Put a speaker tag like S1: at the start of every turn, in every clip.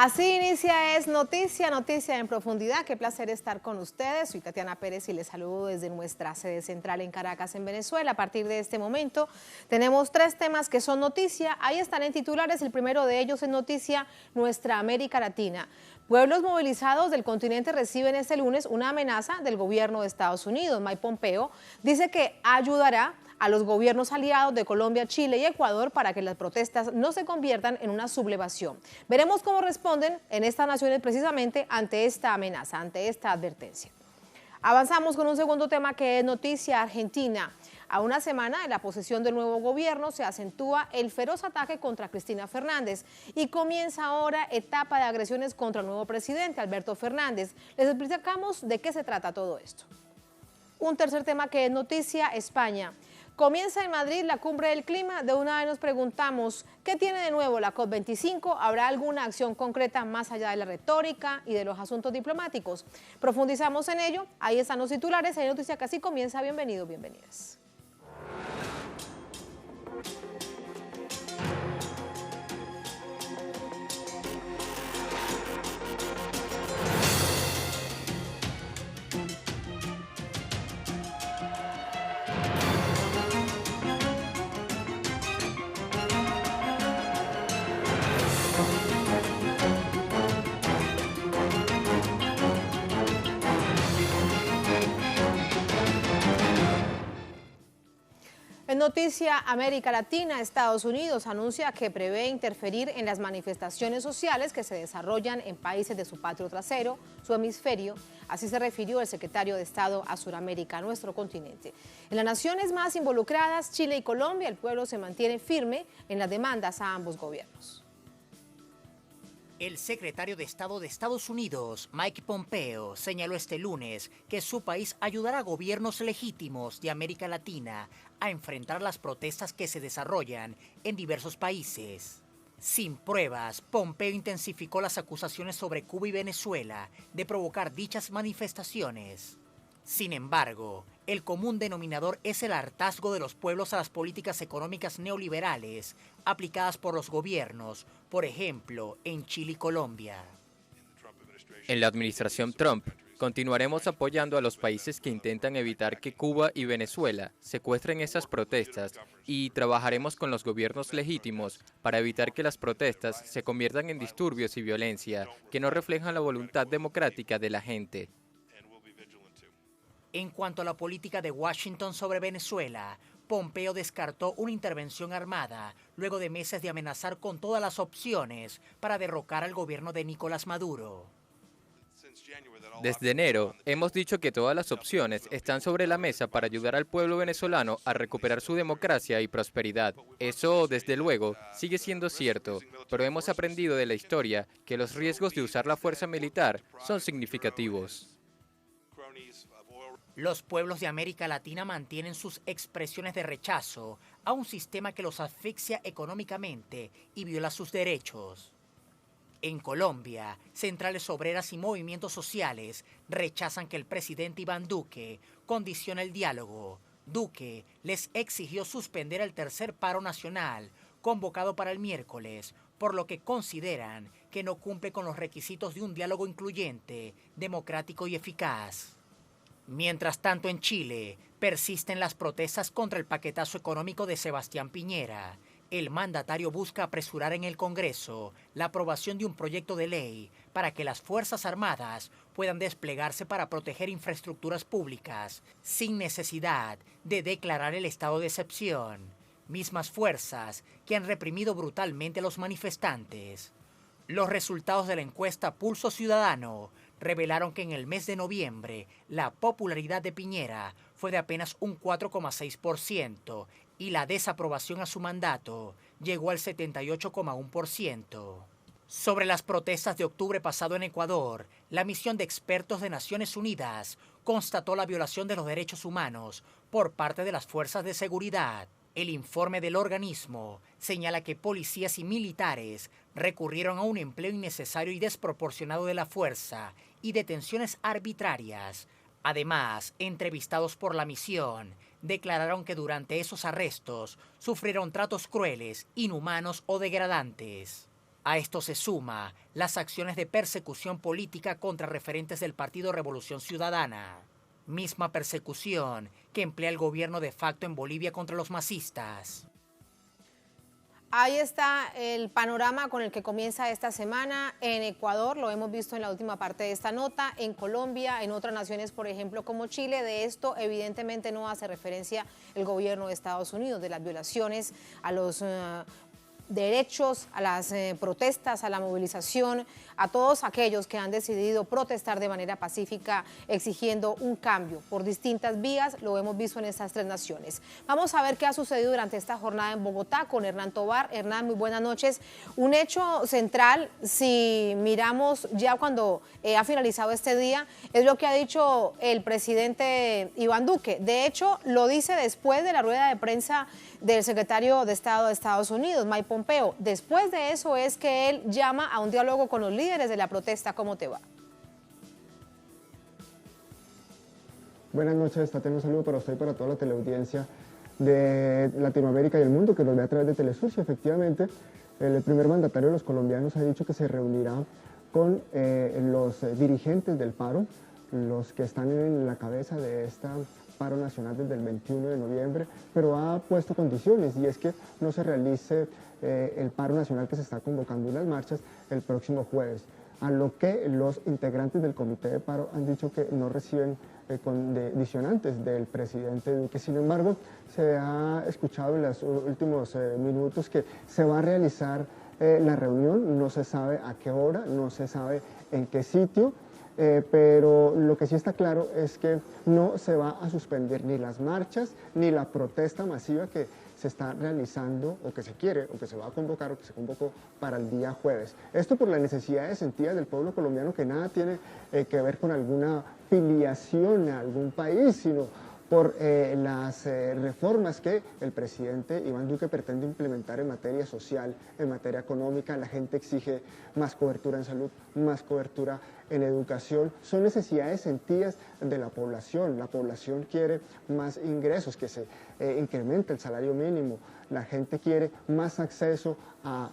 S1: Así inicia Es Noticia, Noticia en Profundidad. Qué placer estar con ustedes. Soy Tatiana Pérez y les saludo desde nuestra sede central en Caracas, en Venezuela. A partir de este momento tenemos 3 temas que son noticia. Ahí están en titulares. El primero de ellos es noticia Nuestra América Latina. Pueblos movilizados del continente reciben este lunes una amenaza del gobierno de Estados Unidos. Mike Pompeo dice que ayudará a los gobiernos aliados de Colombia, Chile y Ecuador para que las protestas no se conviertan en una sublevación. Veremos cómo responden en estas naciones precisamente ante esta amenaza, ante esta advertencia. Avanzamos con un segundo tema que es noticia Argentina. A una semana de la posesión del nuevo gobierno se acentúa el feroz ataque contra Cristina Fernández y comienza ahora etapa de agresiones contra el nuevo presidente Alberto Fernández. Les explicamos de qué se trata todo esto. Un tercer tema que es noticia España. Comienza en Madrid la cumbre del clima. De una vez nos preguntamos, ¿qué tiene de nuevo la COP25? ¿Habrá alguna acción concreta más allá de la retórica y de los asuntos diplomáticos? Profundizamos en ello. Ahí están los titulares. Hay noticia que así comienza. Bienvenidos, bienvenidas. En noticia América Latina, Estados Unidos anuncia que prevé interferir en las manifestaciones sociales que se desarrollan en países de su patio trasero, su hemisferio. Así se refirió el secretario de Estado a Sudamérica, nuestro continente. En las naciones más involucradas, Chile y Colombia, el pueblo se mantiene firme en las demandas a ambos gobiernos.
S2: El secretario de Estado de Estados Unidos, Mike Pompeo, señaló este lunes que su país ayudará a gobiernos legítimos de América Latina a enfrentar las protestas que se desarrollan en diversos países. Sin pruebas, Pompeo intensificó las acusaciones sobre Cuba y Venezuela de provocar dichas manifestaciones. Sin embargo, el común denominador es el hartazgo de los pueblos a las políticas económicas neoliberales aplicadas por los gobiernos, por ejemplo, en Chile y Colombia.
S3: En la administración Trump, continuaremos apoyando a los países que intentan evitar que Cuba y Venezuela secuestren esas protestas y trabajaremos con los gobiernos legítimos para evitar que las protestas se conviertan en disturbios y violencia que no reflejan la voluntad democrática de la gente.
S2: En cuanto a la política de Washington sobre Venezuela, Pompeo descartó una intervención armada luego de meses de amenazar con todas las opciones para derrocar al gobierno de Nicolás Maduro.
S3: Desde enero, hemos dicho que todas las opciones están sobre la mesa para ayudar al pueblo venezolano a recuperar su democracia y prosperidad. Eso, desde luego, sigue siendo cierto, pero hemos aprendido de la historia que los riesgos de usar la fuerza militar son significativos.
S2: Los pueblos de América Latina mantienen sus expresiones de rechazo a un sistema que los asfixia económicamente y viola sus derechos. En Colombia, centrales obreras y movimientos sociales rechazan que el presidente Iván Duque condicione el diálogo. Duque les exigió suspender el tercer paro nacional, convocado para el miércoles, por lo que consideran que no cumple con los requisitos de un diálogo incluyente, democrático y eficaz. Mientras tanto, en Chile, persisten las protestas contra el paquetazo económico de Sebastián Piñera. El mandatario busca apresurar en el Congreso la aprobación de un proyecto de ley para que las Fuerzas Armadas puedan desplegarse para proteger infraestructuras públicas sin necesidad de declarar el estado de excepción. Mismas fuerzas que han reprimido brutalmente a los manifestantes. Los resultados de la encuesta Pulso Ciudadano revelaron que en el mes de noviembre la popularidad de Piñera fue de apenas un 4,6% y la desaprobación a su mandato llegó al 78,1%. Sobre las protestas de octubre pasado en Ecuador, la misión de expertos de Naciones Unidas constató la violación de los derechos humanos por parte de las fuerzas de seguridad. El informe del organismo señala que policías y militares recurrieron a un empleo innecesario y desproporcionado de la fuerza y detenciones arbitrarias. Además, entrevistados por la misión, declararon que durante esos arrestos sufrieron tratos crueles, inhumanos o degradantes. A esto se suma las acciones de persecución política contra referentes del Partido Revolución Ciudadana. Misma persecución que emplea el gobierno de facto en Bolivia contra los masistas.
S1: Ahí está el panorama con el que comienza esta semana en Ecuador, lo hemos visto en la última parte de esta nota, en Colombia, en otras naciones, por ejemplo, como Chile. De esto evidentemente no hace referencia el gobierno de Estados Unidos, de las violaciones a los derechos, a las protestas, a la movilización, a todos aquellos que han decidido protestar de manera pacífica exigiendo un cambio por distintas vías. Lo hemos visto en estas tres naciones. Vamos a ver qué ha sucedido durante esta jornada en Bogotá con Hernán Tovar. Hernán, muy buenas noches. Un hecho central, si miramos ya cuando ha finalizado este día, es lo que ha dicho el presidente Iván Duque. De hecho, lo dice después de la rueda de prensa del secretario de Estado de Estados Unidos, Mike Pompeo. Después de eso es que él llama a un diálogo con los líderes de la protesta. ¿Cómo te va?
S4: Buenas noches, Tatiana, un saludo para usted y para toda la teleaudiencia de Latinoamérica y el mundo que nos ve a través de Telesur. Y efectivamente, el primer mandatario de los colombianos ha dicho que se reunirá con los dirigentes del paro, los que están en la cabeza de esta paro nacional desde el 21 de noviembre, pero ha puesto condiciones, y es que no se realice el paro nacional que se está convocando en las marchas el próximo jueves, a lo que los integrantes del comité de paro han dicho que no reciben condicionantes del presidente Duque. Sin embargo, se ha escuchado en los últimos minutos que se va a realizar la reunión, no se sabe a qué hora, no se sabe en qué sitio, pero lo que sí está claro es que no se va a suspender ni las marchas ni la protesta masiva que se está realizando o que se quiere o que se va a convocar o que se convocó para el día jueves. Esto por las necesidades sentidas del pueblo colombiano, que nada tiene que ver con alguna filiación a algún país, sino por las reformas que el presidente Iván Duque pretende implementar en materia social, en materia económica. La gente exige más cobertura en salud, más cobertura en educación. Son necesidades sentidas de la población. La población quiere más ingresos, que se incremente el salario mínimo. La gente quiere más acceso a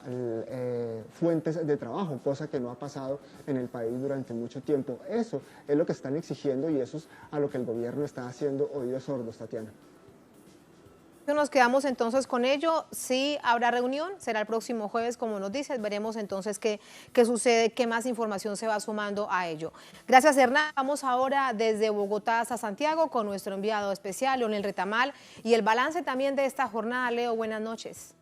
S4: fuentes de trabajo, cosa que no ha pasado en el país durante mucho tiempo. Eso es lo que están exigiendo y eso es a lo que el gobierno está haciendo oídos sordos, Tatiana.
S1: Nos quedamos entonces con ello. Sí habrá reunión, será el próximo jueves, como nos dices. Veremos entonces qué sucede, qué más información se va sumando a ello. Gracias, Hernán. Vamos ahora desde Bogotá hasta Santiago con nuestro enviado especial, Leonel Retamal, y el balance también de esta jornada. Leo, buenas noches.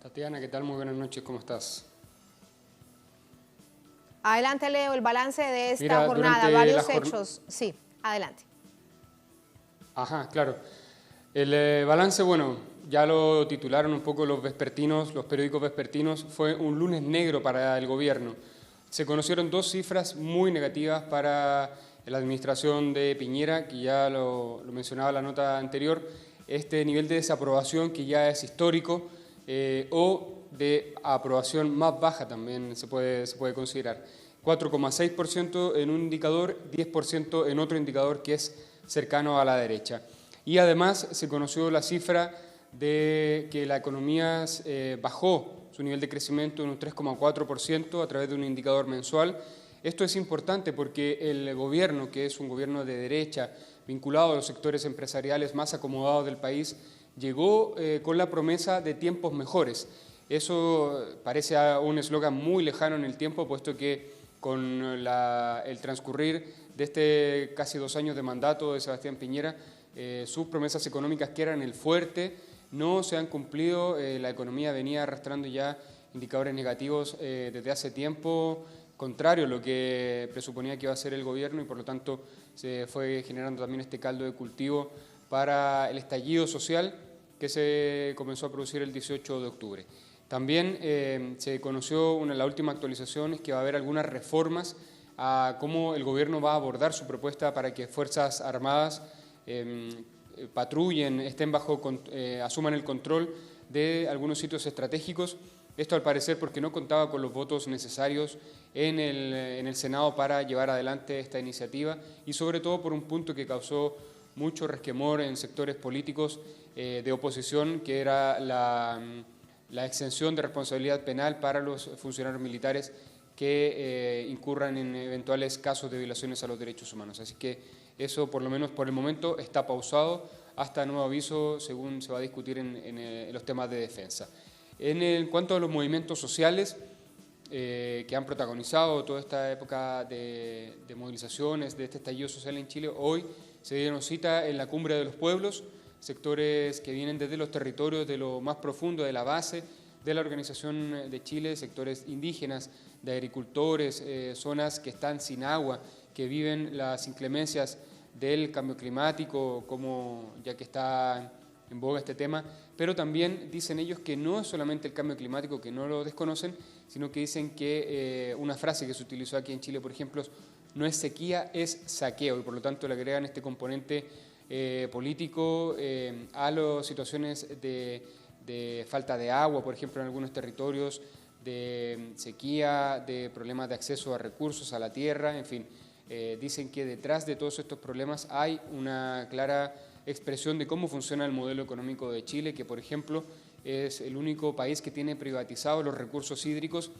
S5: Tatiana, ¿qué tal? Muy buenas noches, ¿cómo estás?
S1: Adelante, Leo, el balance de esta jornada, varios hechos. Sí, adelante.
S5: Ajá, claro. El balance, bueno, ya lo titularon un poco los vespertinos, los periódicos vespertinos, fue un lunes negro para el gobierno. Se conocieron dos cifras muy negativas para la administración de Piñera, que ya lo mencionaba la nota anterior, este nivel de desaprobación que ya es histórico, o de aprobación más baja también se puede considerar. 4,6% en un indicador, 10% en otro indicador que es cercano a la derecha. Y además se conoció la cifra de que la economía bajó su nivel de crecimiento en un 3,4% a través de un indicador mensual. Esto es importante porque el gobierno, que es un gobierno de derecha, vinculado a los sectores empresariales más acomodados del país, llegó con la promesa de tiempos mejores. Eso parece un eslogan muy lejano en el tiempo, puesto que con el transcurrir de casi 2 años de mandato de Sebastián Piñera, sus promesas económicas, que eran el fuerte, no se han cumplido. La economía venía arrastrando ya indicadores negativos desde hace tiempo, contrario a lo que presuponía que iba a hacer el gobierno, y por lo tanto se fue generando también este caldo de cultivo para el estallido social que se comenzó a producir el 18 de octubre. También se conoció la última actualización, es que va a haber algunas reformas a cómo el gobierno va a abordar su propuesta para que Fuerzas Armadas patrullen, asuman el control de algunos sitios estratégicos. Esto al parecer porque no contaba con los votos necesarios en el Senado para llevar adelante esta iniciativa, y sobre todo por un punto que causó mucho resquemor en sectores políticos de oposición, que era la exención de responsabilidad penal para los funcionarios militares que incurran en eventuales casos de violaciones a los derechos humanos. Así que eso, por lo menos por el momento, está pausado hasta nuevo aviso, según se va a discutir en los temas de defensa. En cuanto a los movimientos sociales que han protagonizado toda esta época de movilizaciones, de este estallido social en Chile, hoy se dieron cita en la Cumbre de los Pueblos, sectores que vienen desde los territorios de lo más profundo, de la base de la Organización de Chile, sectores indígenas, de agricultores, zonas que están sin agua, que viven las inclemencias del cambio climático, como ya que está en boga este tema, pero también dicen ellos que no es solamente el cambio climático, que no lo desconocen, sino que dicen que una frase que se utilizó aquí en Chile, por ejemplo, no es sequía, es saqueo, y por lo tanto le agregan este componente político a las situaciones de falta de agua, por ejemplo, en algunos territorios, de sequía, de problemas de acceso a recursos, a la tierra, en fin. Dicen que detrás de todos estos problemas hay una clara expresión de cómo funciona el modelo económico de Chile, que por ejemplo es el único país que tiene privatizados los recursos hídricos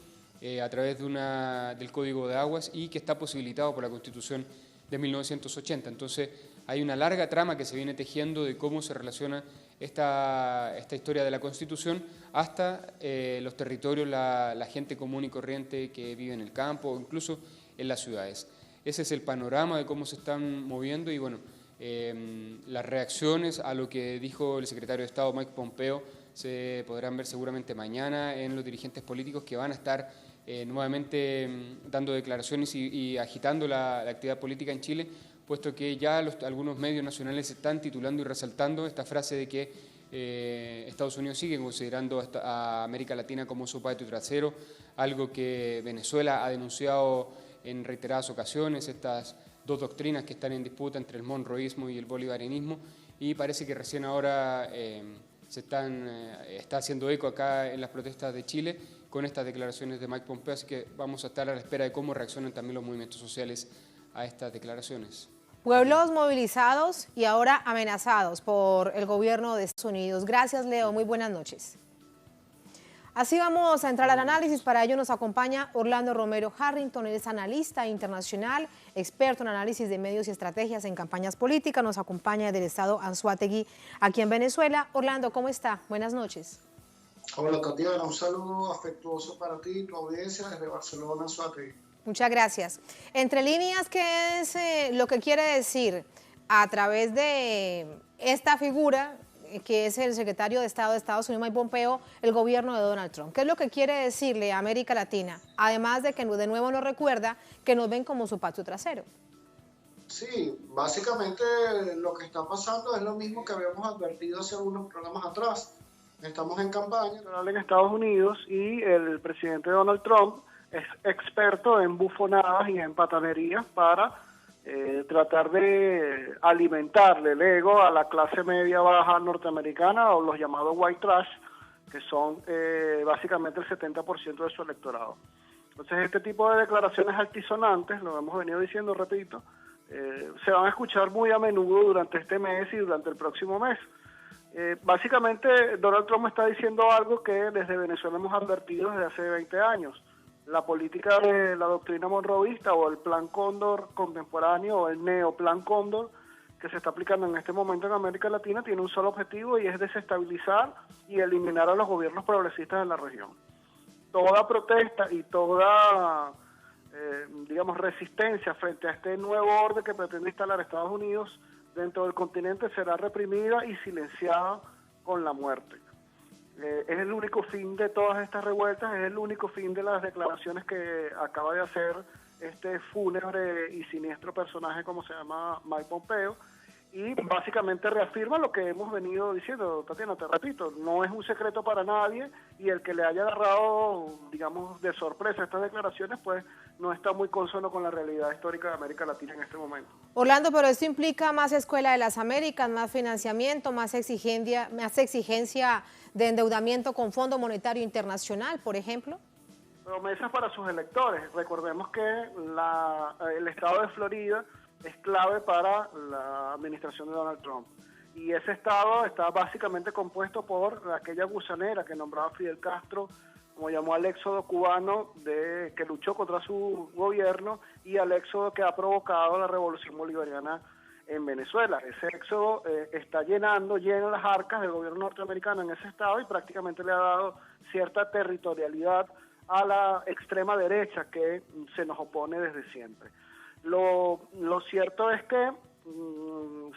S5: a través del Código de Aguas y que está posibilitado por la Constitución de 1980. Entonces hay una larga trama que se viene tejiendo de cómo se relaciona esta historia de la Constitución hasta los territorios, la gente común y corriente que vive en el campo o incluso en las ciudades. Ese es el panorama de cómo se están moviendo y bueno, las reacciones a lo que dijo el secretario de Estado Mike Pompeo se podrán ver seguramente mañana en los dirigentes políticos que van a estar nuevamente dando declaraciones y agitando la actividad política en Chile, puesto que ya algunos medios nacionales están titulando y resaltando esta frase de que Estados Unidos sigue considerando a América Latina como su patio trasero, algo que Venezuela ha denunciado en reiteradas ocasiones, estas dos doctrinas que están en disputa entre el monroísmo y el bolivarianismo, y parece que recién ahora está haciendo eco acá en las protestas de Chile con estas declaraciones de Mike Pompeo, así que vamos a estar a la espera de cómo reaccionan también los movimientos sociales a estas declaraciones.
S1: Pueblos movilizados y ahora amenazados por el gobierno de Estados Unidos. Gracias, Leo. Muy buenas noches. Así vamos a entrar al análisis. Para ello nos acompaña Orlando Romero Harrington. Él es analista internacional, experto en análisis de medios y estrategias en campañas políticas. Nos acompaña del estado Anzoátegui, aquí en Venezuela. Orlando, ¿cómo está? Buenas noches.
S6: Hola, Tatiana. Un saludo afectuoso para ti y tu audiencia desde Barcelona, Anzoátegui.
S1: Muchas gracias. Entre líneas, ¿qué es lo que quiere decir a través de esta figura que es el secretario de Estado de Estados Unidos, Mike Pompeo, el gobierno de Donald Trump? ¿Qué es lo que quiere decirle a América Latina? Además de que de nuevo nos recuerda que nos ven como su patio trasero.
S6: Sí, básicamente lo que está pasando es lo mismo que habíamos advertido hace algunos programas atrás. Estamos en campaña electoral en Estados Unidos y el presidente Donald Trump es experto en bufonadas y en patanerías para tratar de alimentarle el ego a la clase media baja norteamericana o los llamados white trash, que son básicamente el 70% de su electorado. Entonces este tipo de declaraciones altisonantes, lo hemos venido diciendo, repito, se van a escuchar muy a menudo durante este mes y durante el próximo mes. Básicamente Donald Trump está diciendo algo que desde Venezuela hemos advertido desde hace 20 años. La política de la doctrina monroísta o el Plan Cóndor contemporáneo o el Neoplan Cóndor que se está aplicando en este momento en América Latina tiene un solo objetivo y es desestabilizar y eliminar a los gobiernos progresistas de la región. Toda protesta y toda, digamos, resistencia frente a este nuevo orden que pretende instalar Estados Unidos dentro del continente será reprimida y silenciada con la muerte. Es el único fin de todas estas revueltas, es el único fin de las declaraciones que acaba de hacer este fúnebre y siniestro personaje como se llama Mike Pompeo, y básicamente reafirma lo que hemos venido diciendo. Tatiana, te repito, no es un secreto para nadie y el que le haya agarrado, digamos, de sorpresa estas declaraciones, pues no está muy consono con la realidad histórica de América Latina en este momento.
S1: Orlando, pero esto implica más Escuela de las Américas, más financiamiento, más exigencia de endeudamiento con Fondo Monetario Internacional, por ejemplo.
S6: Promesas para sus electores. Recordemos que el estado de Florida es clave para la administración de Donald Trump. y ese Estado está básicamente compuesto por aquella gusanera que nombraba Fidel Castro, como llamó al éxodo cubano que luchó contra su gobierno, y al éxodo que ha provocado la revolución bolivariana en Venezuela. Ese éxodo está llena las arcas del gobierno norteamericano en ese estado y prácticamente le ha dado cierta territorialidad a la extrema derecha que se nos opone desde siempre. Lo cierto es que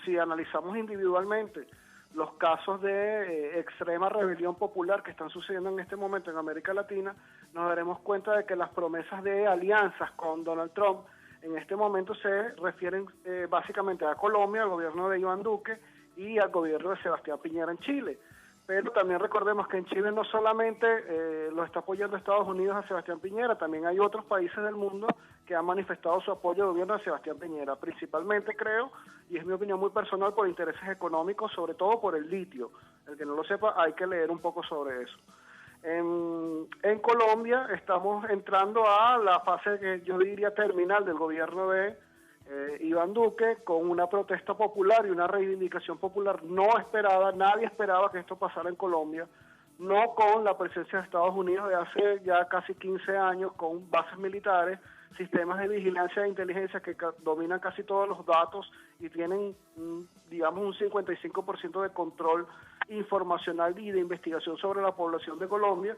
S6: si analizamos individualmente los casos de extrema rebelión popular que están sucediendo en este momento en América Latina, nos daremos cuenta de que las promesas de alianzas con Donald Trump en este momento se refieren básicamente a Colombia, al gobierno de Iván Duque y al gobierno de Sebastián Piñera en Chile. Pero también recordemos que en Chile no solamente lo está apoyando Estados Unidos a Sebastián Piñera, también hay otros países del mundo que han manifestado su apoyo al gobierno de Sebastián Piñera, principalmente creo, y es mi opinión muy personal, por intereses económicos, sobre todo por el litio. El que no lo sepa, hay que leer un poco sobre eso. En Colombia estamos entrando a la fase que yo diría terminal del gobierno de Iván Duque, con una protesta popular y una reivindicación popular no esperada. Nadie esperaba que esto pasara en Colombia, no con la presencia de Estados Unidos de hace ya casi 15 años, con bases militares, sistemas de vigilancia e inteligencia que dominan casi todos los datos y tienen, digamos, un 55% de control informacional y de investigación sobre la población de Colombia.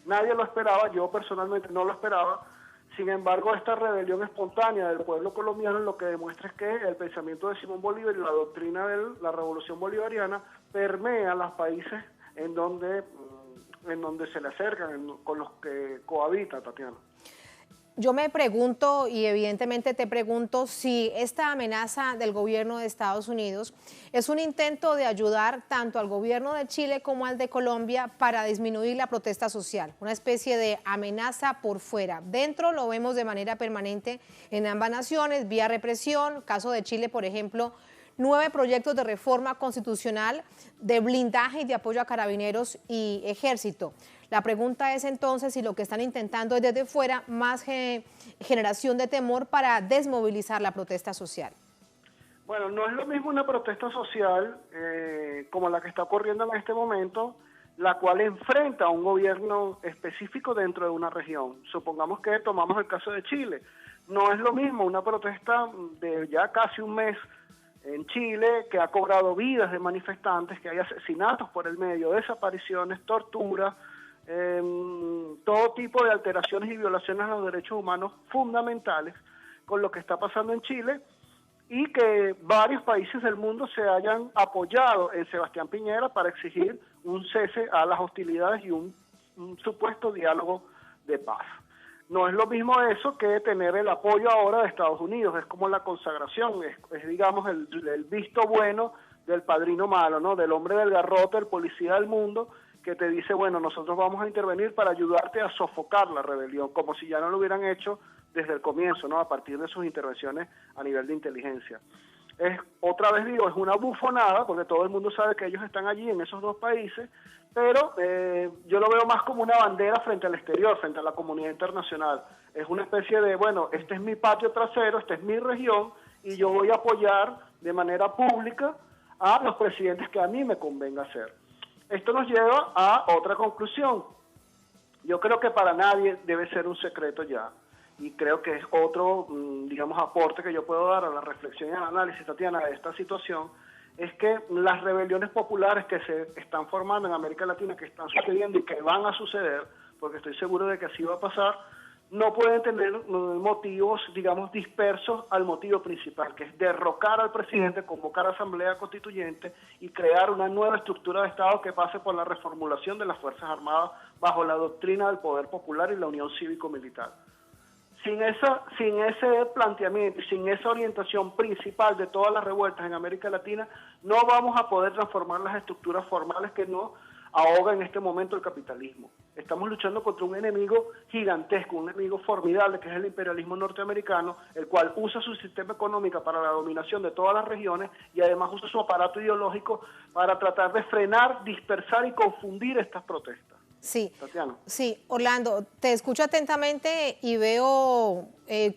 S6: Nadie lo esperaba, yo personalmente no lo esperaba. Sin embargo, esta rebelión espontánea del pueblo colombiano lo que demuestra es que el pensamiento de Simón Bolívar y la doctrina de la revolución bolivariana permea los países en donde se le acercan, con los que cohabita, Tatiana.
S1: Yo me pregunto, y evidentemente te pregunto, si esta amenaza del gobierno de Estados Unidos es un intento de ayudar tanto al gobierno de Chile como al de Colombia para disminuir la protesta social, una especie de amenaza por fuera. Dentro lo vemos de manera permanente en ambas naciones, vía represión, caso de Chile, por ejemplo, 9 proyectos de reforma constitucional, de blindaje y de apoyo a carabineros y ejército. La pregunta es entonces si lo que están intentando es desde fuera más generación de temor para desmovilizar la protesta social.
S6: Bueno, no es lo mismo una protesta social como la que está ocurriendo en este momento, la cual enfrenta a un gobierno específico dentro de una región. Supongamos que tomamos el caso de Chile. No es lo mismo una protesta de ya casi un mes en Chile, que ha cobrado vidas de manifestantes, que hay asesinatos por el medio, desapariciones, torturas, todo tipo de alteraciones y violaciones a los derechos humanos fundamentales, con lo que está pasando en Chile, y que varios países del mundo se hayan apoyado en Sebastián Piñera para exigir un cese a las hostilidades y un supuesto diálogo de paz. No es lo mismo eso que tener el apoyo ahora de Estados Unidos, es como la consagración, es digamos el visto bueno del padrino malo, ¿no? Del hombre del garrote, el policía del mundo, que te dice, bueno, nosotros vamos a intervenir para ayudarte a sofocar la rebelión, como si ya no lo hubieran hecho desde el comienzo, ¿no? A partir de sus intervenciones a nivel de inteligencia. Otra vez digo, es una bufonada, porque todo el mundo sabe que ellos están allí en esos dos países, pero yo lo veo más como una bandera frente al exterior, frente a la comunidad internacional. Es una especie de, bueno, este es mi patio trasero, esta es mi región, y yo voy a apoyar de manera pública a los presidentes que a mí me convenga hacer. Esto nos lleva a otra conclusión. Yo creo que para nadie debe ser un secreto ya, y creo que es otro, digamos, aporte que yo puedo dar a la reflexión y al análisis, Tatiana, de esta situación, es que las rebeliones populares que se están formando en América Latina, que están sucediendo y que van a suceder, porque estoy seguro de que así va a pasar, no pueden tener motivos, digamos, dispersos al motivo principal, que es derrocar al presidente, convocar a asamblea constituyente y crear una nueva estructura de Estado que pase por la reformulación de las Fuerzas Armadas bajo la doctrina del poder popular y la unión cívico-militar. Sin ese planteamiento y sin esa orientación principal de todas las revueltas en América Latina, no vamos a poder transformar las estructuras formales que nos ahoga en este momento el capitalismo. Estamos luchando contra un enemigo gigantesco, un enemigo formidable, que es el imperialismo norteamericano, el cual usa su sistema económico para la dominación de todas las regiones y además usa su aparato ideológico para tratar de frenar, dispersar y confundir estas protestas.
S1: Sí,
S6: Tatiana.
S1: Sí, Orlando, te escucho atentamente y veo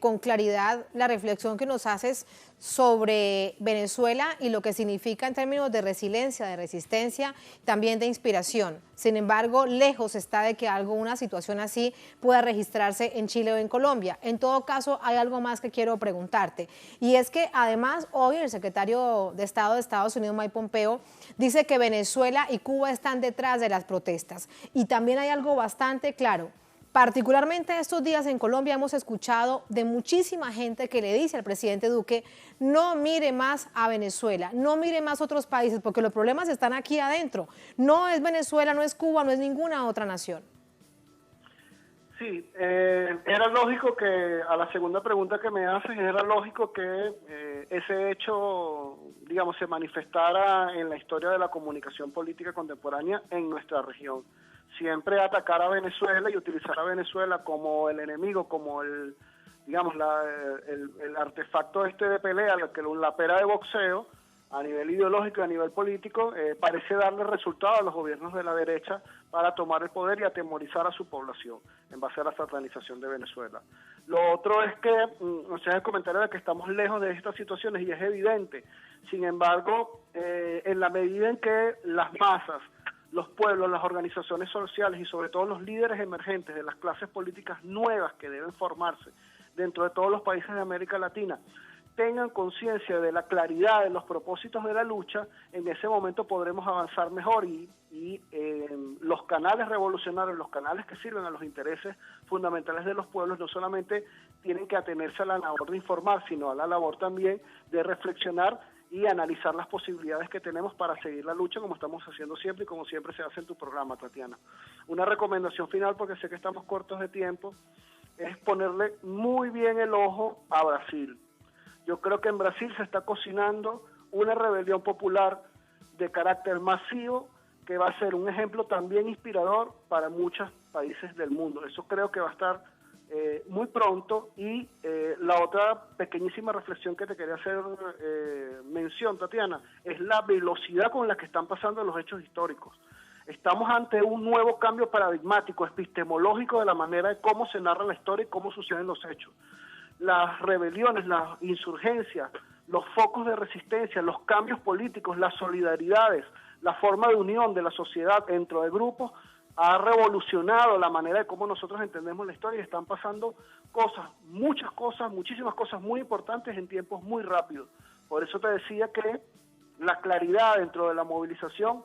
S1: con claridad la reflexión que nos haces sobre Venezuela y lo que significa en términos de resiliencia, de resistencia, también de inspiración. Sin embargo, lejos está de que una situación así pueda registrarse en Chile o en Colombia. En todo caso, hay algo más que quiero preguntarte, y es que además hoy el secretario de Estado de Estados Unidos, Mike Pompeo, dice que Venezuela y Cuba están detrás de las protestas, y también hay algo bastante claro. Particularmente estos días en Colombia hemos escuchado de muchísima gente que le dice al presidente Duque: no mire más a Venezuela, no mire más a otros países, porque los problemas están aquí adentro. No es Venezuela, no es Cuba, no es ninguna otra nación.
S6: Sí, era lógico que, a la segunda pregunta que me haces, era lógico que ese hecho, digamos, se manifestara en la historia de la comunicación política contemporánea en nuestra región. Siempre atacar a Venezuela y utilizar a Venezuela como el enemigo, como el, digamos, el artefacto de pelea, la pera de boxeo, a nivel ideológico y a nivel político, parece darle resultado a los gobiernos de la derecha para tomar el poder y atemorizar a su población en base a la satanización de Venezuela. Lo otro es que, o sea, el comentario de que estamos lejos de estas situaciones, y es evidente. Sin embargo, en la medida en que las masas, los pueblos, las organizaciones sociales y sobre todo los líderes emergentes de las clases políticas nuevas que deben formarse dentro de todos los países de América Latina tengan conciencia de la claridad de los propósitos de la lucha, en ese momento podremos avanzar mejor y los canales revolucionarios, los canales que sirven a los intereses fundamentales de los pueblos, no solamente tienen que atenerse a la labor de informar, sino a la labor también de reflexionar y analizar las posibilidades que tenemos para seguir la lucha, como estamos haciendo siempre y como siempre se hace en tu programa, Tatiana. Una recomendación final, porque sé que estamos cortos de tiempo, es ponerle muy bien el ojo a Brasil. Yo creo que en Brasil se está cocinando una rebelión popular de carácter masivo que va a ser un ejemplo también inspirador para muchos países del mundo. Eso creo que va a estar muy pronto. Y la otra pequeñísima reflexión que te quería hacer mención, Tatiana, es la velocidad con la que están pasando los hechos históricos. Estamos ante un nuevo cambio paradigmático, epistemológico, de la manera de cómo se narra la historia y cómo suceden los hechos. Las rebeliones, las insurgencias, los focos de resistencia, los cambios políticos, las solidaridades, la forma de unión de la sociedad dentro de grupos, ha revolucionado la manera de cómo nosotros entendemos la historia, y están pasando cosas, muchas cosas, muchísimas cosas muy importantes en tiempos muy rápidos. Por eso te decía que la claridad dentro de la movilización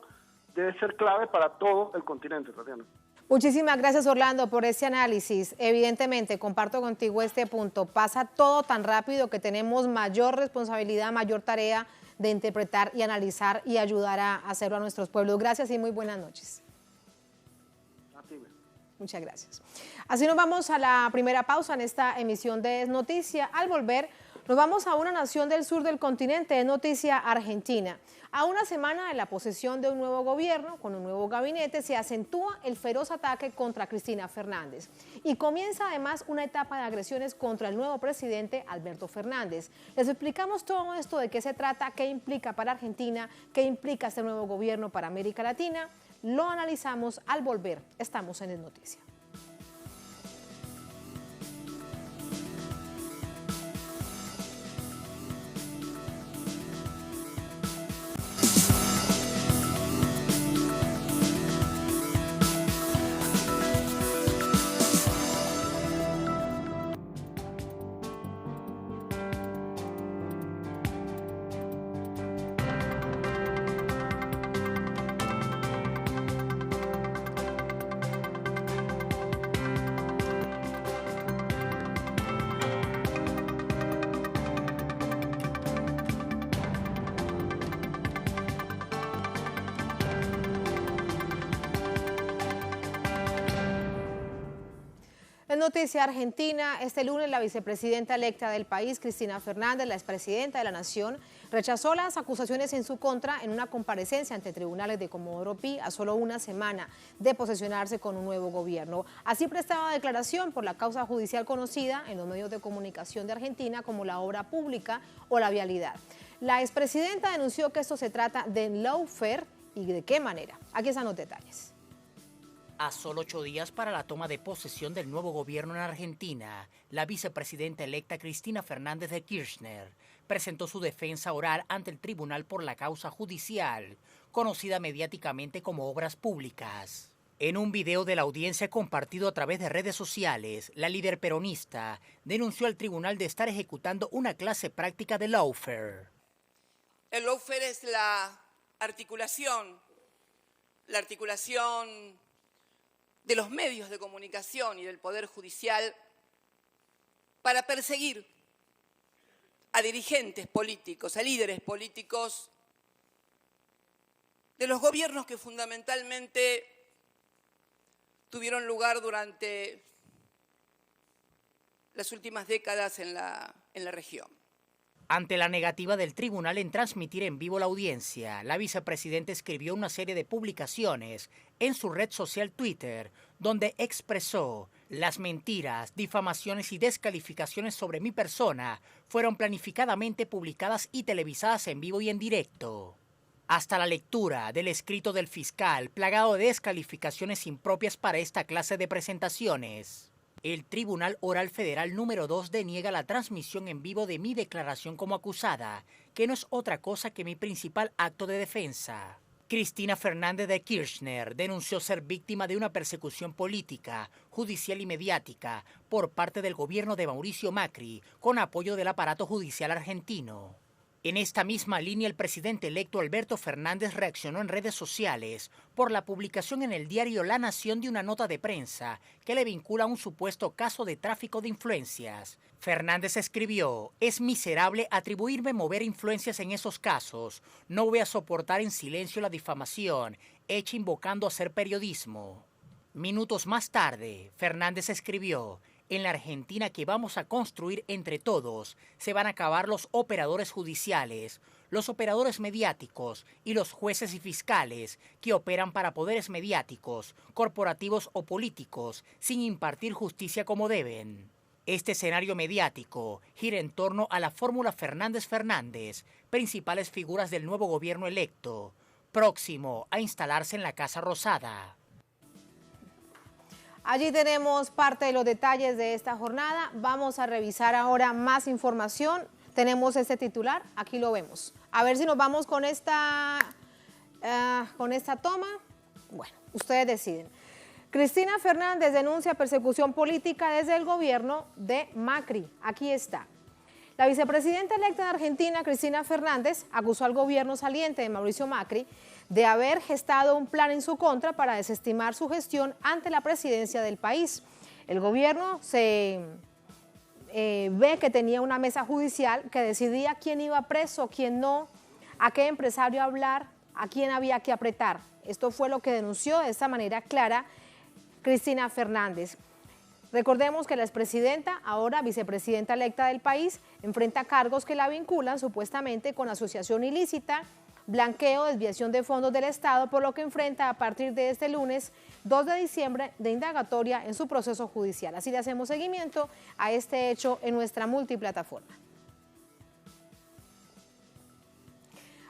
S6: debe ser clave para todo el continente, Tatiana.
S1: Muchísimas gracias, Orlando, por ese análisis. Evidentemente, comparto contigo este punto. Pasa todo tan rápido que tenemos mayor responsabilidad, mayor tarea de interpretar y analizar y ayudar a hacerlo a nuestros pueblos. Gracias y muy buenas noches. Muchas gracias. Así nos vamos a la primera pausa en esta emisión de Es Noticia. Al volver, nos vamos a una nación del sur del continente, Es Noticia Argentina. A una semana de la posesión de un nuevo gobierno, con un nuevo gabinete, se acentúa el feroz ataque contra Cristina Fernández. Y comienza además una etapa de agresiones contra el nuevo presidente Alberto Fernández. Les explicamos todo esto, de qué se trata, qué implica para Argentina, qué implica este nuevo gobierno para América Latina. Lo analizamos al volver. Estamos en Es Noticia. En Noticia Argentina, este lunes la vicepresidenta electa del país, Cristina Fernández, la expresidenta de la Nación, rechazó las acusaciones en su contra en una comparecencia ante tribunales de Comodoro Pi a solo una semana de posesionarse con un nuevo gobierno. Así prestaba declaración por la causa judicial conocida en los medios de comunicación de Argentina como la obra pública o la vialidad. La expresidenta denunció que esto se trata de lawfare y de qué manera. Aquí están los detalles.
S2: A solo 8 días para la toma de posesión del nuevo gobierno en Argentina, la vicepresidenta electa Cristina Fernández de Kirchner presentó su defensa oral ante el tribunal por la causa judicial, conocida mediáticamente como Obras Públicas. En un video de la audiencia compartido a través de redes sociales, la líder peronista denunció al tribunal de estar ejecutando una clase práctica de lawfare.
S7: El lawfare es la articulación de los medios de comunicación y del Poder Judicial para perseguir a dirigentes políticos, a líderes políticos de los gobiernos que fundamentalmente tuvieron lugar durante las últimas décadas en la región.
S2: Ante la negativa del tribunal en transmitir en vivo la audiencia, la vicepresidenta escribió una serie de publicaciones en su red social Twitter, donde expresó: las mentiras, difamaciones y descalificaciones sobre mi persona fueron planificadamente publicadas y televisadas en vivo y en directo. Hasta la lectura del escrito del fiscal, plagado de descalificaciones impropias para esta clase de presentaciones. El Tribunal Oral Federal número 2 deniega la transmisión en vivo de mi declaración como acusada, que no es otra cosa que mi principal acto de defensa. Cristina Fernández de Kirchner denunció ser víctima de una persecución política, judicial y mediática por parte del gobierno de Mauricio Macri, con apoyo del aparato judicial argentino. En esta misma línea, el presidente electo Alberto Fernández reaccionó en redes sociales por la publicación en el diario La Nación de una nota de prensa que le vincula a un supuesto caso de tráfico de influencias. Fernández escribió: es miserable atribuirme mover influencias en esos casos. No voy a soportar en silencio la difamación hecha invocando a hacer periodismo. Minutos más tarde, Fernández escribió: en la Argentina que vamos a construir entre todos, se van a acabar los operadores judiciales, los operadores mediáticos y los jueces y fiscales que operan para poderes mediáticos, corporativos o políticos, sin impartir justicia como deben. Este escenario mediático gira en torno a la fórmula Fernández-Fernández, principales figuras del nuevo gobierno electo, próximo a instalarse en la Casa Rosada.
S1: Allí tenemos parte de los detalles de esta jornada. Vamos a revisar ahora más información. Tenemos este titular, aquí lo vemos. A ver si nos vamos con esta toma. Bueno, ustedes deciden. Cristina Fernández denuncia persecución política desde el gobierno de Macri. Aquí está. La vicepresidenta electa de Argentina, Cristina Fernández, acusó al gobierno saliente de Mauricio Macri de haber gestado un plan en su contra para desestimar su gestión ante la presidencia del país. El gobierno ve que tenía una mesa judicial que decidía quién iba preso, quién no, a qué empresario hablar, a quién había que apretar. Esto fue lo que denunció de esta manera clara Cristina Fernández. Recordemos que la expresidenta, ahora vicepresidenta electa del país, enfrenta cargos que la vinculan supuestamente con asociación ilícita, blanqueo, desviación de fondos del Estado, por lo que enfrenta a partir de este lunes 2 de diciembre de indagatoria en su proceso judicial. Así le hacemos seguimiento a este hecho en nuestra multiplataforma.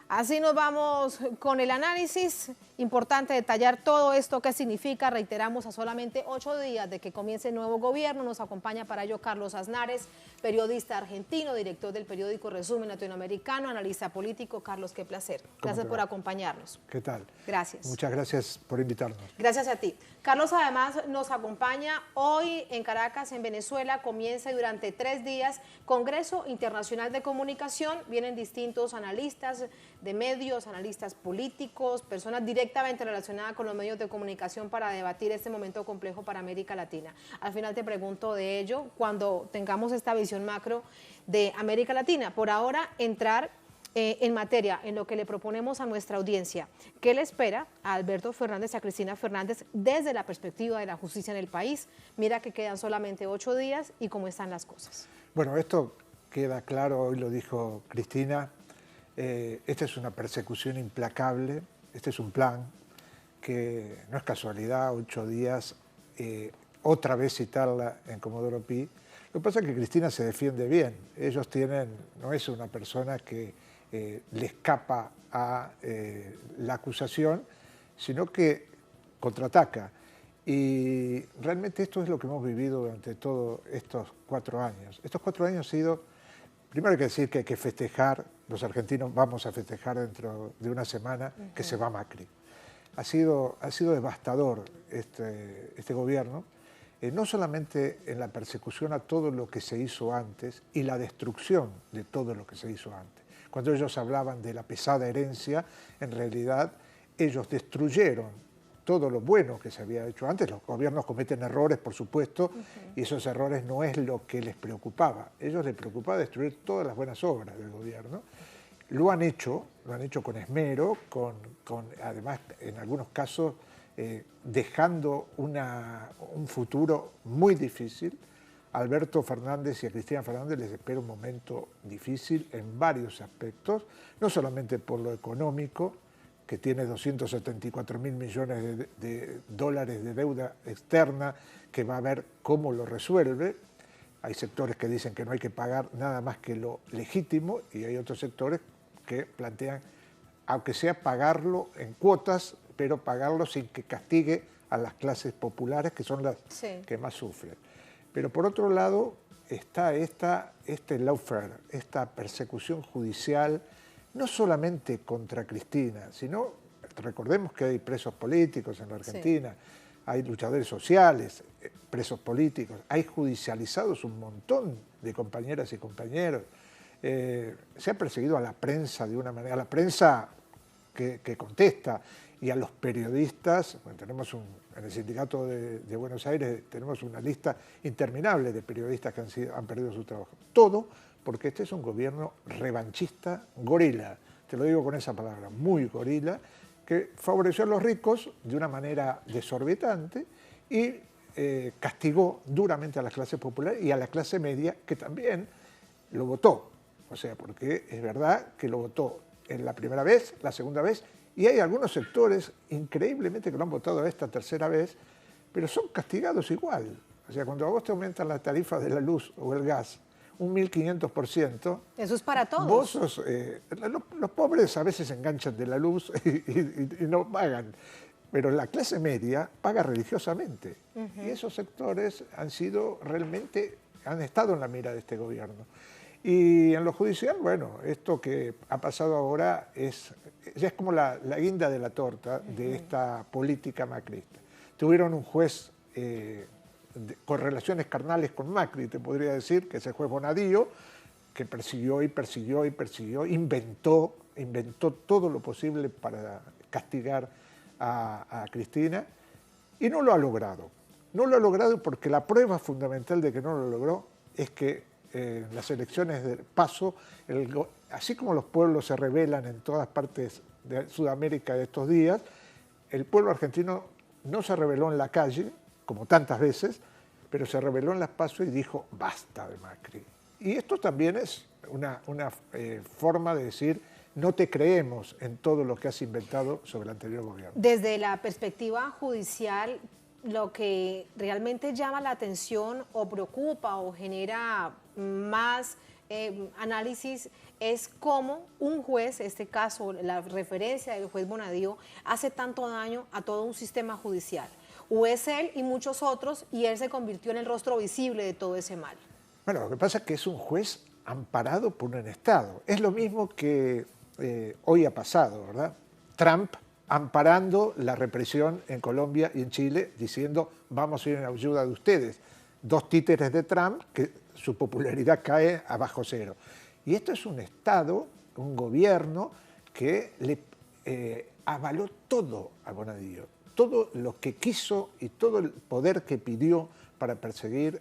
S1: Así nos vamos con el análisis. Importante detallar todo esto, qué significa. Reiteramos, a solamente 8 días de que comience el nuevo gobierno. Nos acompaña para ello Carlos Aznares, periodista argentino, director del periódico Resumen Latinoamericano, analista político. Carlos, qué placer. Gracias por acompañarnos.
S8: ¿Qué tal?
S1: Gracias.
S8: Muchas gracias por invitarnos.
S1: Gracias a ti. Carlos además nos acompaña hoy en Caracas, en Venezuela. Comienza durante 3 días Congreso Internacional de Comunicación. Vienen distintos analistas de medios, analistas políticos, personas directamente relacionadas con los medios de comunicación para debatir este momento complejo para América Latina. Al final te pregunto de ello cuando tengamos esta visión macro de América Latina. Por ahora, entrar en materia, en lo que le proponemos a nuestra audiencia. ¿Qué le espera a Alberto Fernández y a Cristina Fernández desde la perspectiva de la justicia en el país? Mira que quedan solamente 8 días y cómo están las cosas.
S8: Bueno, esto queda claro, hoy lo dijo Cristina. Esta es una persecución implacable, este es un plan que no es casualidad, 8 días, otra vez citarla en Comodoro Pi. Lo que pasa es que Cristina se defiende bien, ellos tienen, no es una persona que le escapa a la acusación, sino que contraataca. Y realmente esto es lo que hemos vivido durante todos estos 4 años. Estos 4 años han sido, primero hay que decir que hay que festejar, los argentinos vamos a festejar dentro de una semana que se va Macri. Ha sido devastador este gobierno, no solamente en la persecución a todo lo que se hizo antes y la destrucción de todo lo que se hizo antes. Cuando ellos hablaban de la pesada herencia, en realidad ellos destruyeron todo lo bueno que se había hecho antes. Los gobiernos cometen errores, por supuesto, y esos errores no es lo que les preocupaba. A ellos les preocupaba destruir todas las buenas obras del gobierno. Lo han hecho con esmero, además en algunos casos dejando un futuro muy difícil. A Alberto Fernández y a Cristina Fernández les espera un momento difícil en varios aspectos, no solamente por lo económico, que tiene 274.000 millones de dólares de deuda externa, que va a ver cómo lo resuelve. Hay sectores que dicen que no hay que pagar nada más que lo legítimo y hay otros sectores que plantean, aunque sea pagarlo en cuotas, pero pagarlo sin que castigue a las clases populares, que son las que más sufren. Pero por otro lado está este lawfare, esta persecución judicial, no solamente contra Cristina, sino, recordemos que hay presos políticos en la Argentina, hay luchadores sociales, presos políticos, hay judicializados un montón de compañeras y compañeros. Se ha perseguido a la prensa de una manera, a la prensa que contesta, y a los periodistas. Bueno, tenemos en el sindicato de Buenos Aires tenemos una lista interminable de periodistas que han perdido su trabajo. Todo porque este es un gobierno revanchista, gorila, te lo digo con esa palabra, muy gorila, que favoreció a los ricos de una manera desorbitante y castigó duramente a las clases populares y a la clase media, que también lo votó. O sea, porque es verdad que lo votó en la primera vez, la segunda vez, y hay algunos sectores, increíblemente, que lo han votado esta tercera vez, pero son castigados igual. O sea, cuando a vos te aumentan las tarifas de la luz o el gas un 1.500%...
S1: Eso es para todos.
S8: Vos sos, los pobres a veces se enganchan de la luz y no pagan, pero la clase media paga religiosamente. Y esos sectores han estado en la mira de este gobierno. Y en lo judicial, bueno, esto que ha pasado ahora ya es como la guinda de la torta de esta política macrista. Tuvieron un juez con relaciones carnales con Macri, te podría decir, que es el juez Bonadío, que persiguió y persiguió y persiguió, inventó todo lo posible para castigar a Cristina, y no lo ha logrado. No lo ha logrado porque la prueba fundamental de que no lo logró es que en las elecciones de paso, así como los pueblos se rebelan en todas partes de Sudamérica de estos días, el pueblo argentino no se rebeló en la calle, como tantas veces, pero se rebeló en las PASO y dijo, basta de Macri. Y esto también es una forma de decir, no te creemos en todo lo que has inventado sobre el anterior gobierno.
S1: Desde la perspectiva judicial, lo que realmente llama la atención o preocupa o genera más análisis es cómo un juez, en este caso la referencia del juez Bonadío, hace tanto daño a todo un sistema judicial. O es él y muchos otros, y él se convirtió en el rostro visible de todo ese mal.
S8: Bueno, lo que pasa es que es un juez amparado por un Estado. Es lo mismo que hoy ha pasado, ¿verdad? Trump amparando la represión en Colombia y en Chile, diciendo vamos a ir en ayuda de ustedes. 2 títeres de Trump, que su popularidad cae a bajo cero. Y esto es un Estado, un gobierno que le avaló todo a Bonadío, todo lo que quiso y todo el poder que pidió para perseguir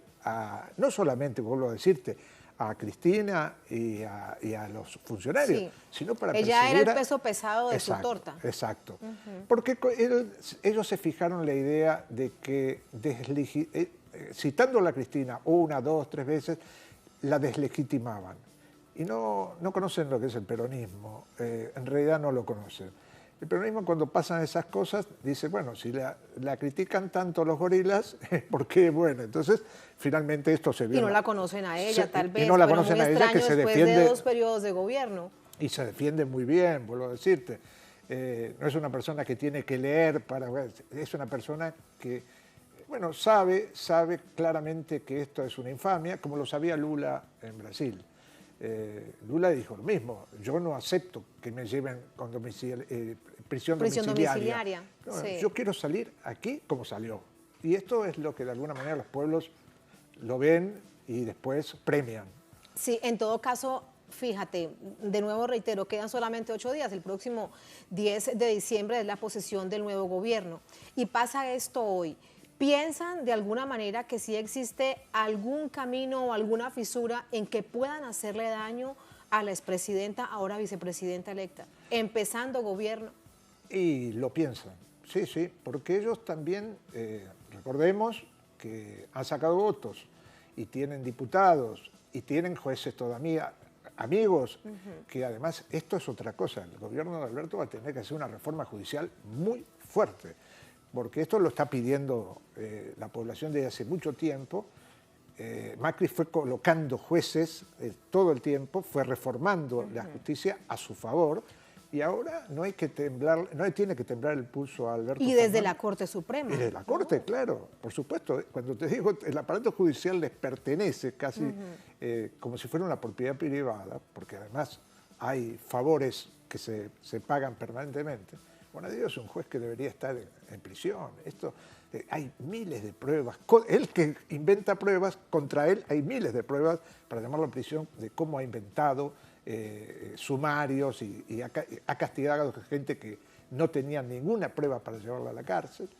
S8: no solamente, vuelvo a decirte, a Cristina y a los funcionarios, sino para perseguir...
S1: Ella era el peso pesado de su torta.
S8: Exacto. Porque ellos se fijaron en la idea de que, citándola a Cristina 1, 2, 3 veces, la deslegitimaban. Y no conocen lo que es el peronismo, en realidad no lo conocen. El peronismo, cuando pasan esas cosas, dice, bueno, si la critican tanto los gorilas, ¿por qué? Bueno, entonces, finalmente esto se vio.
S1: Y no la conocen a ella, tal vez.
S8: Y no la conocen a ella, que se defiende.
S1: Después de 2 periodos de gobierno.
S8: Y se defiende muy bien, vuelvo a decirte. No es una persona que tiene que leer, es una persona que Bueno, sabe claramente que esto es una infamia, como lo sabía Lula en Brasil. Lula dijo lo mismo, yo no acepto que me lleven con prisión domiciliaria. No,
S1: sí.
S8: Yo quiero salir aquí como salió. Y esto es lo que de alguna manera los pueblos lo ven y después premian.
S1: Sí, en todo caso, fíjate, de nuevo reitero, quedan solamente 8 días. El próximo 10 de diciembre es la posesión del nuevo gobierno. Y pasa esto hoy. ¿Piensan de alguna manera que sí existe algún camino o alguna fisura en que puedan hacerle daño a la expresidenta, ahora vicepresidenta electa, empezando gobierno?
S8: Y lo piensan, sí, porque ellos también, recordemos que han sacado votos y tienen diputados y tienen jueces todavía amigos, que además esto es otra cosa. El gobierno de Alberto va a tener que hacer una reforma judicial muy fuerte, porque esto lo está pidiendo la población desde hace mucho tiempo. Macri fue colocando jueces todo el tiempo, fue reformando la justicia a su favor, y ahora no tiene que temblar el pulso a Alberto
S1: Y desde
S8: Fernández.
S1: la Corte Suprema.
S8: Y desde la Corte, claro, por supuesto. Cuando te digo, el aparato judicial les pertenece casi como si fuera una propiedad privada, porque además hay favores que se pagan permanentemente. Bueno, Dios, es un juez que debería estar en prisión. Hay miles de pruebas. Él que inventa pruebas, contra él hay miles de pruebas para llamarlo a prisión de cómo ha inventado sumarios y ha castigado a gente que no tenía ninguna prueba para llevarla a la cárcel.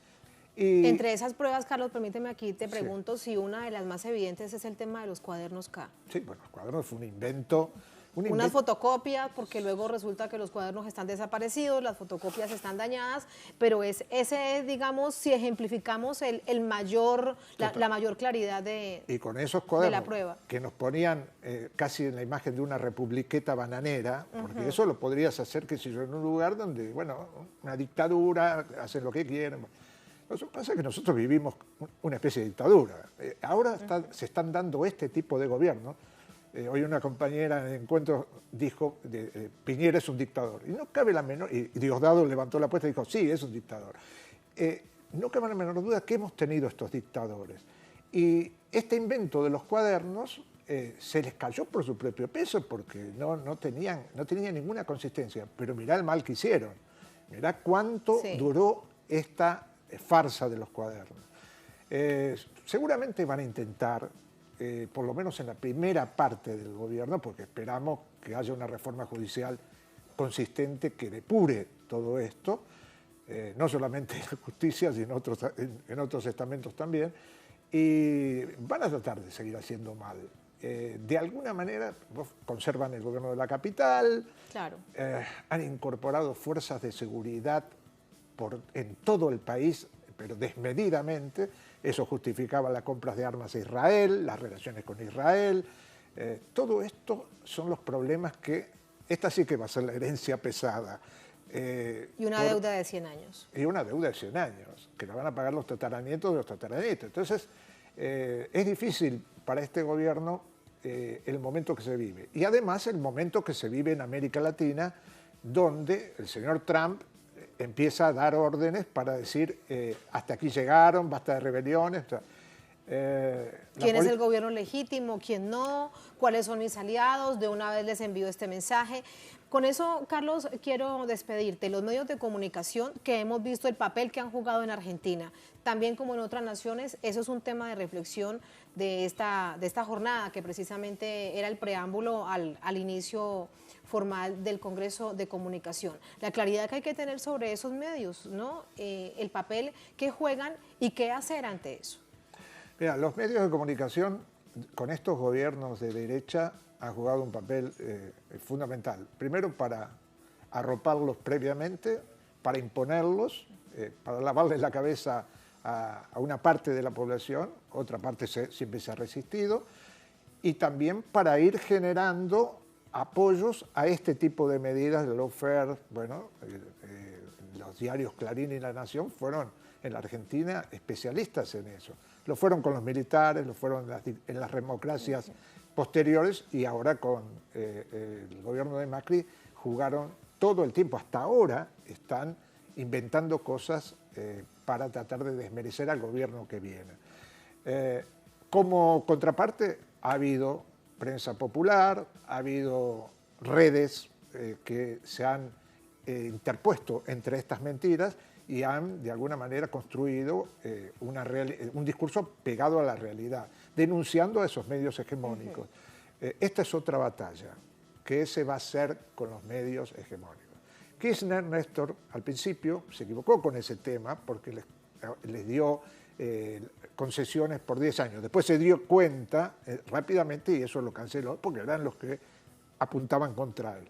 S8: Y,
S1: entre esas pruebas, Carlos, permíteme aquí, te pregunto si una de las más evidentes es el tema de los cuadernos K.
S8: Sí, bueno, los cuadernos fue un invento.
S1: Unas fotocopias, porque luego resulta que los cuadernos están desaparecidos, las fotocopias están dañadas, pero ese es, digamos, si ejemplificamos la mayor claridad
S8: y con esos cuadernos
S1: de la prueba.
S8: Que nos ponían casi en la imagen de una republiqueta bananera, porque eso lo podrías hacer, que si yo, en un lugar donde, bueno, una dictadura, hacen lo que quieren. Lo que pasa es que nosotros vivimos una especie de dictadura. Ahora se están dando este tipo de gobierno. Hoy una compañera en el encuentro dijo, Piñera es un dictador. Y no cabe la menor, y Diosdado levantó la apuesta y dijo, sí, es un dictador. No cabe la menor duda que hemos tenido estos dictadores. Y este invento de los cuadernos se les cayó por su propio peso, porque no tenían ninguna consistencia. Pero mirá el mal que hicieron. Mirá cuánto duró esta farsa de los cuadernos. Seguramente van a intentar, por lo menos en la primera parte del gobierno, porque esperamos que haya una reforma judicial consistente que depure todo esto, no solamente en la justicia, sino en otros estamentos también, y van a tratar de seguir haciendo mal. De alguna manera conservan el gobierno de la capital,
S1: claro.
S8: Han incorporado fuerzas de seguridad en todo el país, pero desmedidamente. Eso justificaba las compras de armas a Israel, las relaciones con Israel. Todo esto son los problemas esta sí que va a ser la herencia pesada.
S1: Y una deuda de 100 años.
S8: Y una deuda de 100 años, que la van a pagar los tataranietos de los tataranietos. Entonces, es difícil para este gobierno el momento que se vive. Y además el momento que se vive en América Latina, donde el señor Trump empieza a dar órdenes para decir hasta aquí llegaron, basta de rebeliones.
S1: ¿Quién es el gobierno legítimo? ¿Quién no? ¿Cuáles son mis aliados? De una vez les envío este mensaje. Con eso, Carlos, quiero despedirte. Los medios de comunicación, que hemos visto el papel que han jugado en Argentina, también como en otras naciones, eso es un tema de reflexión de esta jornada, que precisamente era el preámbulo al inicio formal del Congreso de Comunicación. La claridad que hay que tener sobre esos medios, ¿no? El papel que juegan y qué hacer ante eso.
S8: Mira, los medios de comunicación con estos gobiernos de derecha han jugado un papel fundamental. Primero para arroparlos previamente, para imponerlos, para lavarles la cabeza a una parte de la población, otra parte siempre se ha resistido, y también para ir generando apoyos a este tipo de medidas de lawfare. Bueno, los diarios Clarín y La Nación fueron en la Argentina especialistas en eso. Lo fueron con los militares, lo fueron en las democracias posteriores, y ahora con el gobierno de Macri jugaron todo el tiempo. Hasta ahora están inventando cosas para tratar de desmerecer al gobierno que viene. Como contraparte ha habido prensa popular, ha habido redes que se han interpuesto entre estas mentiras y han de alguna manera construido un discurso pegado a la realidad, denunciando a esos medios hegemónicos. Esta es otra batalla que se va a hacer con los medios hegemónicos. Kirchner, Néstor, al principio se equivocó con ese tema porque les dio concesiones por 10 años. Después se dio cuenta rápidamente y eso lo canceló porque eran los que apuntaban contra él.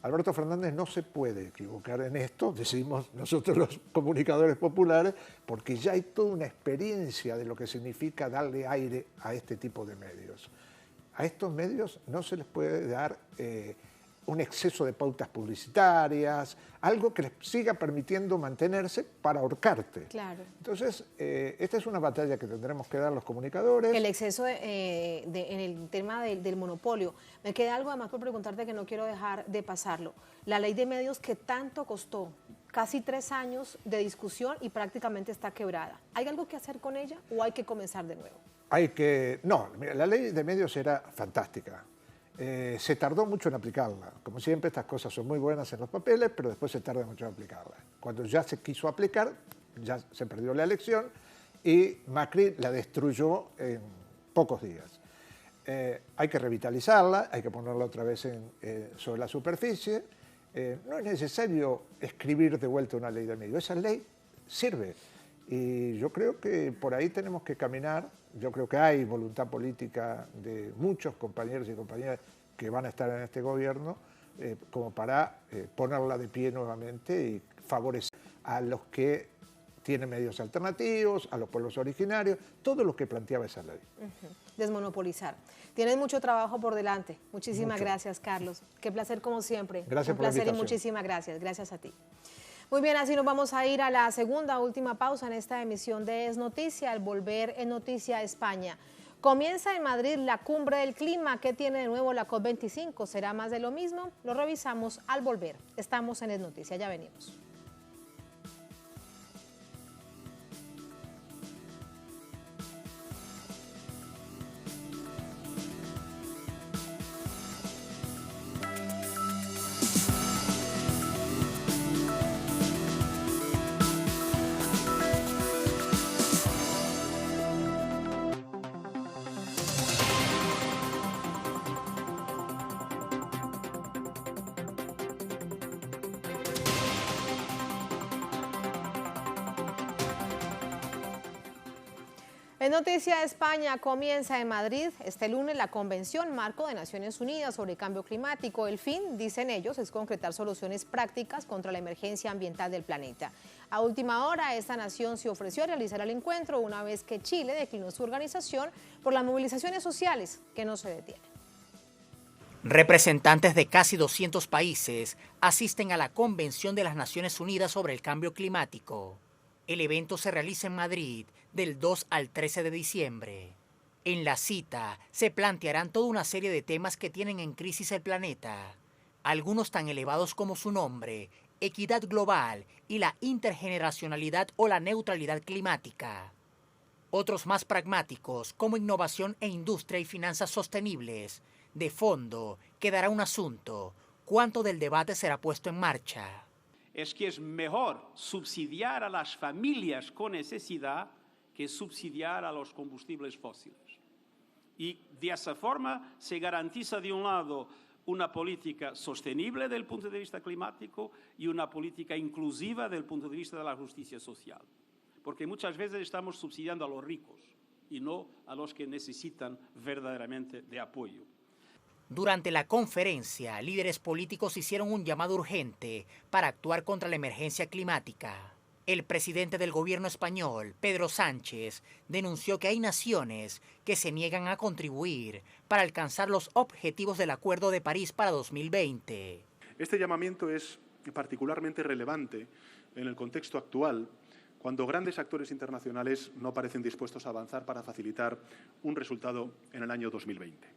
S8: Alberto Fernández no se puede equivocar en esto, decimos nosotros los comunicadores populares, porque ya hay toda una experiencia de lo que significa darle aire a este tipo de medios. A estos medios no se les puede dar un exceso de pautas publicitarias, algo que les siga permitiendo mantenerse para ahorcarte.
S1: Claro.
S8: Entonces, esta es una batalla que tendremos que dar los comunicadores.
S1: El exceso en el tema del monopolio. Me queda algo además por preguntarte que no quiero dejar de pasarlo. La ley de medios que tanto costó, casi 3 años de discusión y prácticamente está quebrada. ¿Hay algo que hacer con ella o hay que comenzar de nuevo?
S8: No, mira, la ley de medios era fantástica. Se tardó mucho en aplicarla. Como siempre, estas cosas son muy buenas en los papeles, pero después se tarda mucho en aplicarla. Cuando ya se quiso aplicar, ya se perdió la elección y Macri la destruyó en pocos días. Hay que revitalizarla, hay que ponerla otra vez sobre la superficie. No es necesario escribir de vuelta una ley de medios. Esa ley sirve. Y yo creo que por ahí tenemos que caminar. Yo creo que hay voluntad política de muchos compañeros y compañeras que van a estar en este gobierno como para ponerla de pie nuevamente y favorecer a los que tienen medios alternativos, a los pueblos originarios, todo lo que planteaba esa ley.
S1: Desmonopolizar. Tienes mucho trabajo por delante. Muchísimas gracias, Carlos. Qué placer como siempre.
S8: Gracias por la invitación.
S1: Un placer y muchísimas gracias. Gracias a ti. Muy bien, así nos vamos a ir a la segunda, última pausa en esta emisión de Es Noticia, al volver en Noticia España. Comienza en Madrid la cumbre del clima. ¿Qué tiene de nuevo la COP25? ¿Será más de lo mismo? Lo revisamos al volver. Estamos en Es Noticia, ya venimos. En Noticia España comienza en Madrid este lunes la Convención Marco de Naciones Unidas sobre Cambio Climático. El fin, dicen ellos, es concretar soluciones prácticas contra la emergencia ambiental del planeta. A última hora, esta nación se ofreció a realizar el encuentro una vez que Chile declinó su organización por las movilizaciones sociales que no se detienen.
S2: Representantes de casi 200 países asisten a la Convención de las Naciones Unidas sobre el Cambio Climático. El evento se realiza en Madrid del 2 al 13 de diciembre. En la cita se plantearán toda una serie de temas que tienen en crisis el planeta, algunos tan elevados como su nombre, equidad global y la intergeneracionalidad o la neutralidad climática. Otros más pragmáticos como innovación e industria y finanzas sostenibles. De fondo quedará un asunto: ¿cuánto del debate será puesto en marcha?
S9: Es que es mejor subsidiar a las familias con necesidad que subsidiar a los combustibles fósiles. Y de esa forma se garantiza, de un lado, una política sostenible desde el punto de vista climático y una política inclusiva desde el punto de vista de la justicia social. Porque muchas veces estamos subsidiando a los ricos y no a los que necesitan verdaderamente de apoyo.
S2: Durante la conferencia, líderes políticos hicieron un llamado urgente para actuar contra la emergencia climática. El presidente del gobierno español, Pedro Sánchez, denunció que hay naciones que se niegan a contribuir para alcanzar los objetivos del Acuerdo de París para 2020.
S10: Este llamamiento es particularmente relevante en el contexto actual, cuando grandes actores internacionales no parecen dispuestos a avanzar para facilitar un resultado en el año 2020.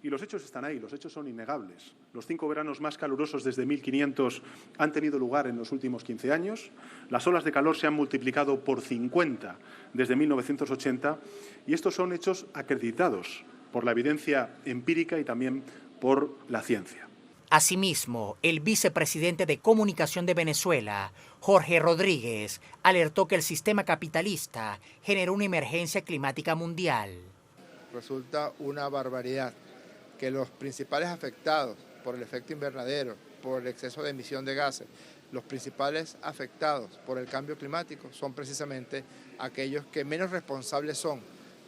S10: Y los hechos están ahí, los hechos son innegables. Los 5 veranos más calurosos desde 1500 han tenido lugar en los últimos 15 años. Las olas de calor se han multiplicado por 50 desde 1980 y estos son hechos acreditados por la evidencia empírica y también por la ciencia.
S2: Asimismo, el vicepresidente de Comunicación de Venezuela, Jorge Rodríguez, alertó que el sistema capitalista generó una emergencia climática mundial.
S11: Resulta una barbaridad que los principales afectados por el efecto invernadero, por el exceso de emisión de gases, los principales afectados por el cambio climático son precisamente aquellos que menos responsables son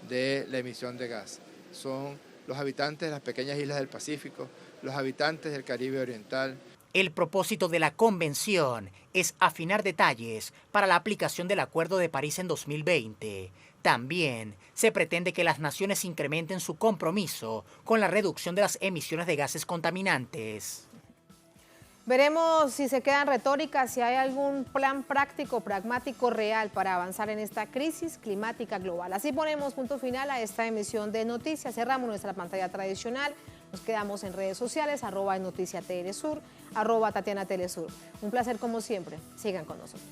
S11: de la emisión de gas. Son los habitantes de las pequeñas islas del Pacífico, los habitantes del Caribe Oriental.
S2: El propósito de la convención es afinar detalles para la aplicación del Acuerdo de París en 2020. También se pretende que las naciones incrementen su compromiso con la reducción de las emisiones de gases contaminantes.
S1: Veremos si se quedan retóricas, si hay algún plan práctico, pragmático, real para avanzar en esta crisis climática global. Así ponemos punto final a esta emisión de noticias. Cerramos nuestra pantalla tradicional. Nos quedamos en redes sociales, @noticiatelesur, @TatianaTelesur. Un placer como siempre. Sigan con nosotros.